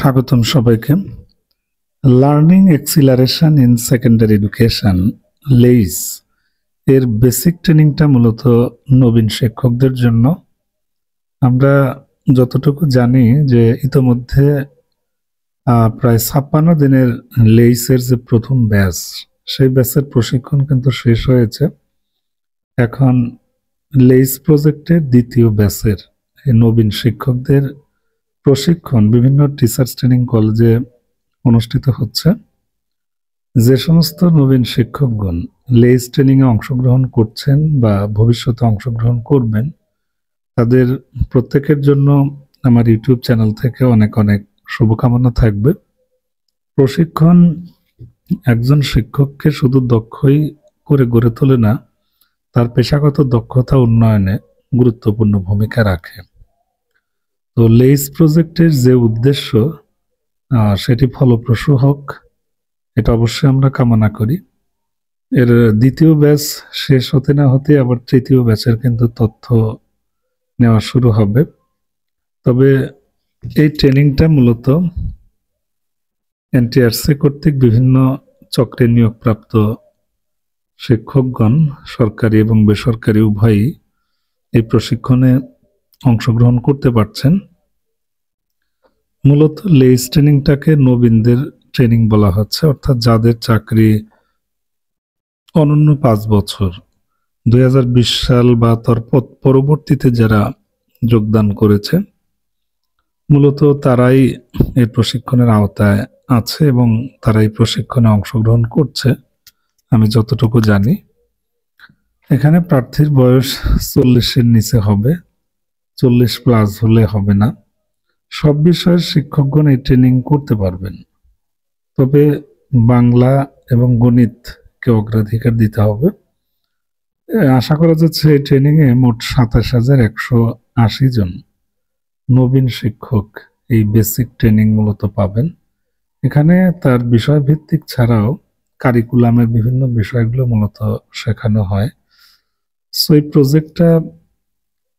স্বাগতম সবাইকে। Learning acceleration in secondary education Lay's এর বেসিক ট্রেনিংটা মূলত নবীন শিক্ষকদের জন্য। আমরা যতটুকু জানি যে ইতোমধ্যে প্রায় 56 দিনের লেইসের যে প্রথম ব্যাচ, সেই ব্যাচের প্রশিক্ষণ কিন্তু শেষ হয়েছে। এখন লেইস প্রজেক্টের দ্বিতীয় ব্যাচের নবীন শিক্ষকদের প্রশিক্ষণ বিভিন্ন টিচার্স ট্রেনিং কলেজে অনুষ্ঠিত হচ্ছে। যে সমস্ত নবীন শিক্ষকগণ লেইস ট্রেনিংয়ে অংশগ্রহণ করছেন বা ভবিষ্যতে অংশগ্রহণ করবেন, তাদের প্রত্যেকের জন্য আমার ইউটিউব চ্যানেল থেকে অনেক অনেক শুভকামনা থাকবে। প্রশিক্ষণ একজন শিক্ষককে শুধু দক্ষই করে গড়ে তোলে না, তার পেশাগত দক্ষতা উন্নয়নে গুরুত্বপূর্ণ ভূমিকা রাখে। তো লেইস প্রজেক্টের যে উদ্দেশ্য সেটি ফলপ্রসূ হোক, এটা অবশ্যই আমরা কামনা করি। এর দ্বিতীয় ব্যাচ শেষ হতে না হতে আবার তৃতীয় ব্যাচের কিন্তু তথ্য নেওয়া শুরু হবে। তবে এই ট্রেনিংটা মূলত এনটিআরসি কর্তৃক বিভিন্ন চক্রে নিয়োগপ্রাপ্ত শিক্ষকগণ, সরকারি এবং বেসরকারি উভয়ই এই প্রশিক্ষণে অংশগ্রহণ করতে পারছেন। মূলত লেইস ট্রেনিংটাকে নবীনদের ট্রেনিং বলা হচ্ছে, অর্থাৎ যাদের চাকরি অনন্য 5 বছর, 2020 সাল বা তার পরবর্তীতে যারা যোগদান করেছে, মূলত তারাই এই প্রশিক্ষণের আওতায় আছে এবং তারা এই প্রশিক্ষণে অংশগ্রহণ করছে আমি যতটুকু জানি। এখানে প্রার্থীর বয়স 40-এর নিচে হবে, 40+ হলে হবে না। সব বিষয়ের শিক্ষকগণ এই ট্রেনিং করতে পারবেন, তবে বাংলা এবং গণিতকে অগ্রাধিকার দিতে হবে। আশা করা যাচ্ছে এই ট্রেনিংয়ে মোট 27,180 জন নবীন শিক্ষক এই বেসিক ট্রেনিং মূলত পাবেন। এখানে তার বিষয়ভিত্তিক ছাড়াও কারিকুলামের বিভিন্ন বিষয়গুলো মূলত শেখানো হয়। সো এই প্রজেক্টটা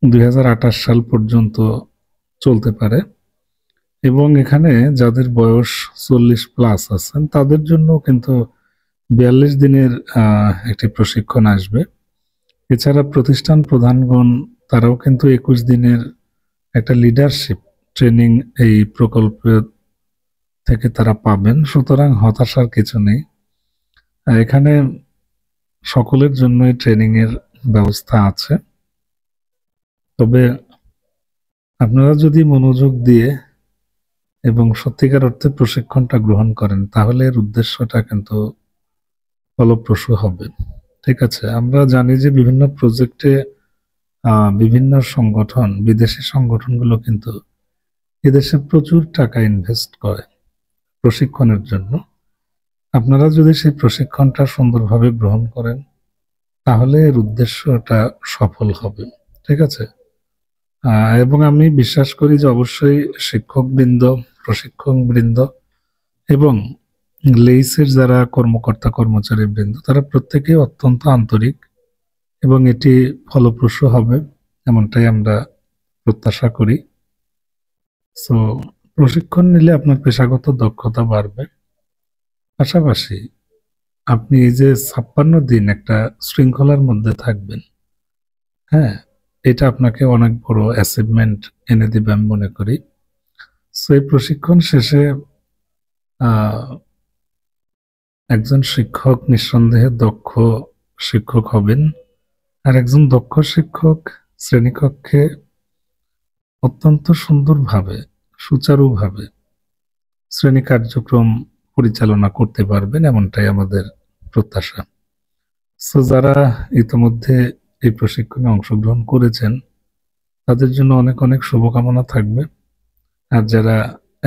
2028 সাল পর্যন্ত চলতে পারে এবং এখানে যাদের বয়স 40+ আছেন তাদের জন্য কিন্তু 42 দিনের একটি প্রশিক্ষণ আসবে। এছাড়া প্রতিষ্ঠান প্রধানগণ তারাও কিন্তু 21 দিনের একটা লিডারশিপ ট্রেনিং এই প্রকল্প থেকে তারা পাবেন। সুতরাং হতাশার কিছু নেই, এখানে সকলের জন্যই ট্রেনিং এর ব্যবস্থা আছে। তবে আপনারা যদি মনোযোগ দিয়ে এবং সত্যিকার অর্থে প্রশিক্ষণটা গ্রহণ করেন, তাহলে এর উদ্দেশ্যটা কিন্তু ফলপ্রসূ হবে। ঠিক আছে, আমরা জানি যে বিভিন্ন প্রজেক্টে বিভিন্ন সংগঠন, বিদেশি সংগঠনগুলো কিন্তু এদেশে প্রচুর টাকা ইনভেস্ট করে প্রশিক্ষণের জন্য। আপনারা যদি সেই প্রশিক্ষণটা সুন্দরভাবে গ্রহণ করেন, তাহলে এর উদ্দেশ্যটা সফল হবে। ঠিক আছে, এবং আমি বিশ্বাস করি যে অবশ্যই শিক্ষকবৃন্দ, প্রশিক্ষকবৃন্দ এবং লেইসের যারা কর্মকর্তা কর্মচারী বৃন্দ, তারা প্রত্যেকেই অত্যন্ত আন্তরিক এবং এটি ফলপ্রসূ হবে এমনটাই আমরা প্রত্যাশা করি। সো প্রশিক্ষণ নিলে আপনার পেশাগত দক্ষতা বাড়বে, পাশাপাশি আপনি এই যে 56 দিন একটা শৃঙ্খলার মধ্যে থাকবেন, হ্যাঁ, এটা আপনাকে অনেক বড় অ্যাচিভমেন্ট এনে দিবে আমি মনে করি। সো এই প্রশিক্ষণ শেষে একজন শিক্ষক নিঃসন্দেহে দক্ষ শিক্ষক হবেন, আর একজন দক্ষ শিক্ষক শ্রেণীকক্ষে অত্যন্ত সুন্দরভাবে, সুচারুভাবে শ্রেণী কার্যক্রম পরিচালনা করতে পারবেন, এমনটাই আমাদের প্রত্যাশা। সো যারা ইতিমধ্যে এই প্রশিক্ষণে অংশগ্রহণ করেছেন, তাদের জন্য অনেক অনেক শুভকামনা থাকবে। আর যারা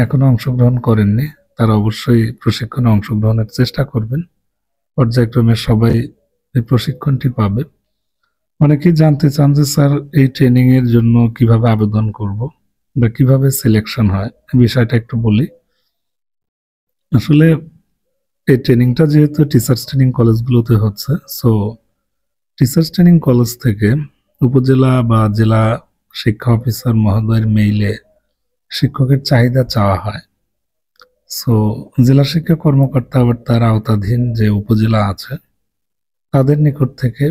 এখনো অংশগ্রহণ করেননি, তারা অবশ্যই প্রশিক্ষণে অংশগ্রহণের চেষ্টা করবেন। পর্যায়ক্রমে সবাই এই প্রশিক্ষণটি পাবে। অনেকেই জানতে চান যে স্যার, এই ট্রেনিং এর জন্য কিভাবে আবেদন করব বা কিভাবে সিলেকশন হয়, বিষয়টা একটু বলি। আসলে এই ট্রেনিংটা যেহেতু টিচার্স ট্রেনিং কলেজগুলোতে হচ্ছে, সো টিচার্স ট্রেনিং কলেজ থেকে উপজেলা বা জেলা শিক্ষা অফিসার মহোদয়ের মেইলে শিক্ষকের চাহিদা চাওয়া হয় সো জেলা শিক্ষা কর্মকর্তা আবার তার আওতাধীন যে উপজেলা আছে তাদের নিকট থেকে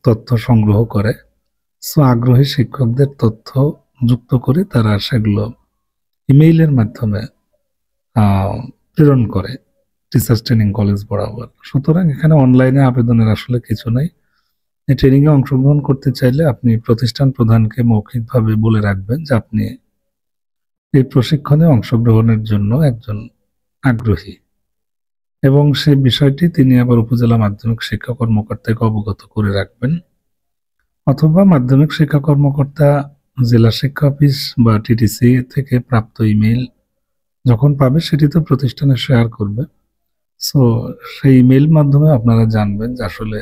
তথ্য সংগ্রহ করে। সো আগ্রহী শিক্ষকদের তথ্য যুক্ত করে তারা সেগুলো ইমেইলের মাধ্যমে প্রেরণ করে টিচার্স ট্রেনিং কলেজ বরাবর। সুতরাং এখানে অনলাইনে আবেদনের আসলে কিছু নাই। এই ট্রেনিংয়ে অংশগ্রহণ করতে চাইলে আপনি প্রতিষ্ঠান প্রধানকে মৌখিকভাবে বলে রাখবেন যে আপনি এই প্রশিক্ষণে অংশগ্রহণের জন্য একজন আগ্রহী, এবং সেই বিষয়টি তিনি আবার উপজেলা মাধ্যমিক শিক্ষা কর্মকর্তাকে অবগত করে রাখবেন। অথবা মাধ্যমিক শিক্ষা কর্মকর্তা জেলা শিক্ষা অফিস বা টিটিসি থেকে প্রাপ্ত ইমেইল যখন পাবে সেটি তো প্রতিষ্ঠানে শেয়ার করবে। সো সেই ইমেইল মাধ্যমে আপনারা জানবেন যে আসলে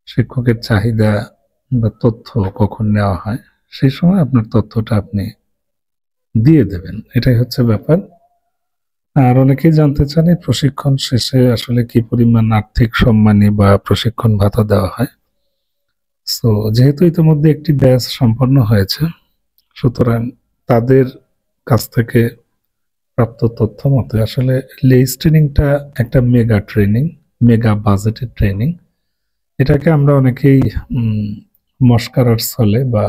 শিক্ষকের চাহিদা বা তথ্য কখন নেওয়া হয়, সেই সময় আপনার তথ্যটা আপনি দিয়ে দেবেন। এটাই হচ্ছে ব্যাপার। আর অনেকেই জানতে চান এই প্রশিক্ষণ শেষে আসলে কি পরিমাণ আর্থিক সম্মানী বা প্রশিক্ষণ ভাতা দেওয়া হয়। সো যেহেতু ইতিমধ্যে একটি ব্যাচ সম্পন্ন হয়েছে, সুতরাং তাদের কাছ থেকে প্রাপ্ত তথ্য মতে আসলে লেইস ট্রেনিংটা একটা মেগা ট্রেনিং, মেগা বাজেটের ট্রেনিং। এটাকে আমরা অনেকেই মস্কারার ছলে বা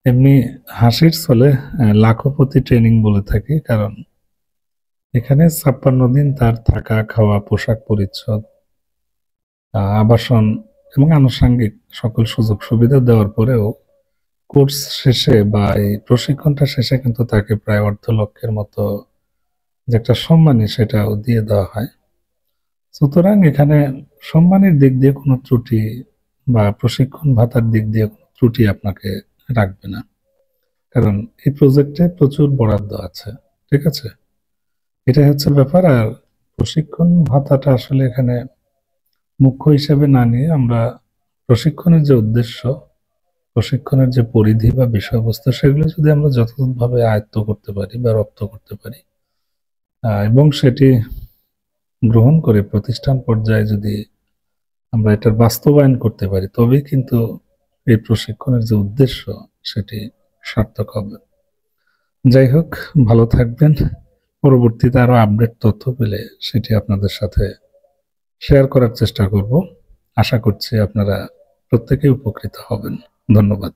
এমনি হাসির ছলে লাখপতি ট্রেনিং বলে থাকি, কারণ এখানে 56 দিন তার থাকা, খাওয়া, পোশাক পরিচ্ছদ, আবাসন এবং আনুষঙ্গিক সকল সুযোগ সুবিধা দেওয়ার পরেও কোর্স শেষে বা এই প্রশিক্ষণটা শেষে কিন্তু তাকে প্রায় 1.5 লক্ষের মতো যে একটা সম্মানী সেটাও দিয়ে দেওয়া হয়। সুতরাং এখানে সম্মানের দিক দিয়ে কোনো ত্রুটি বা প্রশিক্ষণ ভাতার দিক দিয়ে কোনো ত্রুটি আপনাকে রাখবে না, কারণ এই প্রজেক্টে প্রচুর বরাদ্দ আছে। ঠিক আছে, এটাই হচ্ছে ব্যাপার। আর প্রশিক্ষণ ভাতাটা আসলে এখানে মুখ্য হিসেবে না নিয়ে আমরা প্রশিক্ষণের যে উদ্দেশ্য, প্রশিক্ষণের যে পরিধি বা বিষয়বস্তু, সেগুলো যদি আমরা যথাযথভাবে আয়ত্ত করতে পারি বা রপ্ত করতে পারি এবং সেটি গ্রহণ করে প্রতিষ্ঠান পর্যায়ে যদি আমরা এটার বাস্তবায়ন করতে পারি, তবেই কিন্তু এই প্রশিক্ষণের যে উদ্দেশ্য সেটি সার্থক হবে। যাই হোক, ভালো থাকবেন। পরবর্তীতে আরো আপডেট তথ্য পেলে সেটি আপনাদের সাথে শেয়ার করার চেষ্টা করব। আশা করছি আপনারা প্রত্যেকেই উপকৃত হবেন। ধন্যবাদ।